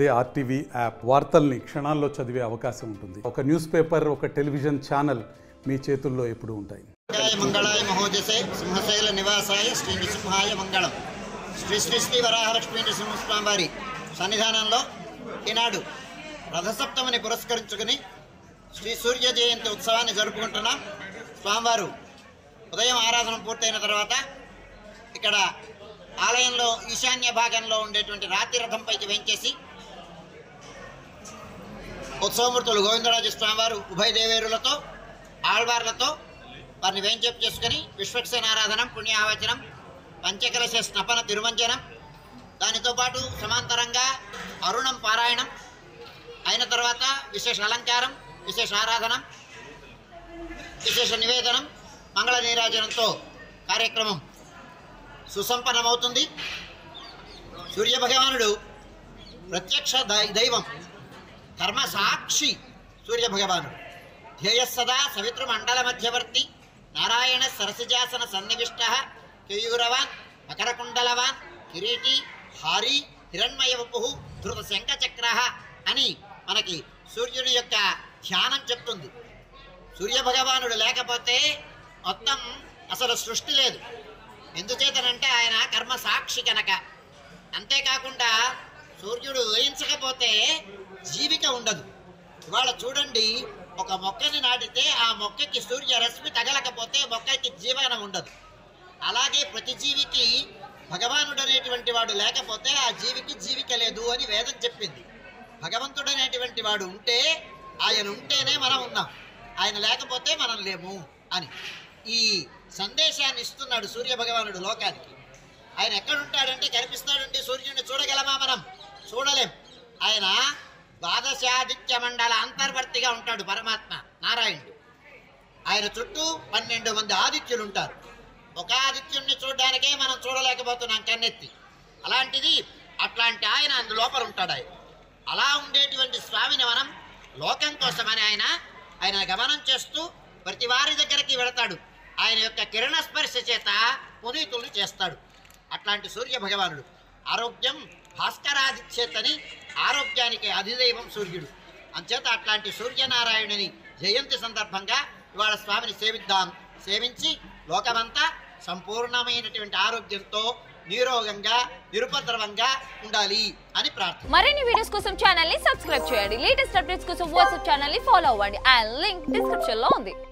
అదే RTV app వార్తల్ని క్షణాల్లో చదివే అవకాశం ఉంటుంది. ఒక న్యూస్ పేపర్, ఒక టెలివిజన్ ఛానల్ మీ చేతుల్లో ఎప్పుడూ ఉంటాయి. మంగళాయ మహోజసే సింహశైల నివాసాయ శ్రీ నృసింహాయ మంగళం. శ్రీ శ్రీ శ్రీ వరాహలక్ష్మీ నృసింహస్వామి వారి సన్నిధానంలో ఈనాడు రథసప్తమిని పురస్కరించుకుని శ్రీ సూర్య జయంతి ఉత్సవాన్ని జరుపుకుంటున్నాం. స్వామివారు ఉదయం ఆరాధన పూర్తయిన తర్వాత ఇక్కడ ఆలయంలో ఈశాన్య భాగంలో ఉండేటువంటి రాతి రథంపైకి వెంచేసి ఉత్సవమూర్తులు గోవిందరాజు స్వామివారు ఉభయ దేవేరులతో ఆళ్వార్లతో వారిని వేంచేపు చేసుకుని విశ్వక్సేనారాధనం, పుణ్యావచనం, పంచకలశ స్నపన తిరుమంజనం, దానితో పాటు సమాంతరంగా అరుణం పారాయణం అయిన తర్వాత విశేష అలంకారం, విశేష ఆరాధనం, విశేష నివేదనం, మంగళ నీరాజనంతో కార్యక్రమం సుసంపన్నమవుతుంది. సూర్యభగవానుడు ప్రత్యక్ష దైవం, కర్మ సాక్షి సూర్యభగవానుడు. ధ్యేయస్సదా సవితృమండల మధ్యవర్తి నారాయణ సరసిజాసన సన్నివిష్ట కేయూరవాన్ మకరకుండలవాన్ కిరీటి హారి హిరణ్మయ వపు ధృత శంఖచక్ర అని మనకి సూర్యుని యొక్క ధ్యానం చెప్తుంది. సూర్యభగవానుడు లేకపోతే మొత్తం అసలు సృష్టి లేదు. ఎందుచేతనంటే ఆయన కర్మ సాక్షి కనుక. అంతేకాకుండా సూర్యుడు ఉదయించకపోతే జీవిక ఉండదు. ఇవాళ చూడండి, ఒక మొక్కని నాటితే ఆ మొక్కకి సూర్యరశ్మి తగలకపోతే మొక్కకి జీవనం ఉండదు. అలాగే ప్రతి జీవికి భగవానుడు అనేటువంటి వాడు లేకపోతే ఆ జీవికి జీవిక లేదు అని వేదం చెప్పింది. భగవంతుడు అనేటువంటి వాడు ఉంటే, ఆయన ఉంటేనే మనం ఉన్నాం, ఆయన లేకపోతే మనం లేము అని ఈ సందేశాన్ని ఇస్తున్నాడు సూర్యభగవానుడు లోకానికి. ఆయన ఎక్కడుంటాడంటే కనిపిస్తాడంటే సూర్యుడిని చూడగలమా? మనం చూడలేం. ఆయన ద్వాదశాదిత్య మండల అంతర్వర్తిగా ఉంటాడు పరమాత్మ నారాయణుడు. ఆయన చుట్టూ 12 మంది ఆదిత్యులు ఉంటారు. ఒక ఆదిత్యుడిని చూడడానికే మనం చూడలేకపోతున్నాం కన్నెత్తి. అలాంటిది అట్లాంటి ఆయన అందులోపల ఉంటాడు. అలా ఉండేటువంటి స్వామిని మనం లోకం కోసమని ఆయన గమనం చేస్తూ ప్రతి వారి దగ్గరికి వెళతాడు. ఆయన యొక్క కిరణ స్పర్శ చేత పునీతుల్ని చేస్తాడు. అట్లాంటి సూర్య భగవానుడు ఆరోగ్యం భాస్కరాదిచ్చేతని ఆరోగ్యానికి అధిదైవం సూర్యుడు. అంచేత అట్లాంటి సూర్యనారాయణుని జయంతి సందర్భంగా ఇవాళ స్వామిని సేవించి లోకమంతా సంపూర్ణమైనటువంటి ఆరోగ్యంతో నిరోగంగా నిరుపద్రవంగా ఉండాలి అని ప్రార్థన. మరిన్ని వీడియోస్ కోసం ఛానల్ ని సబ్స్క్రైబ్ చేయండి. లేటెస్ట్ అప్డేట్స్ కోసం వాట్సాప్ ఛానల్ ని ఫాలో అవ్వండి. ఆ లింక్ డిస్క్రిప్షన్ లో ఉంది.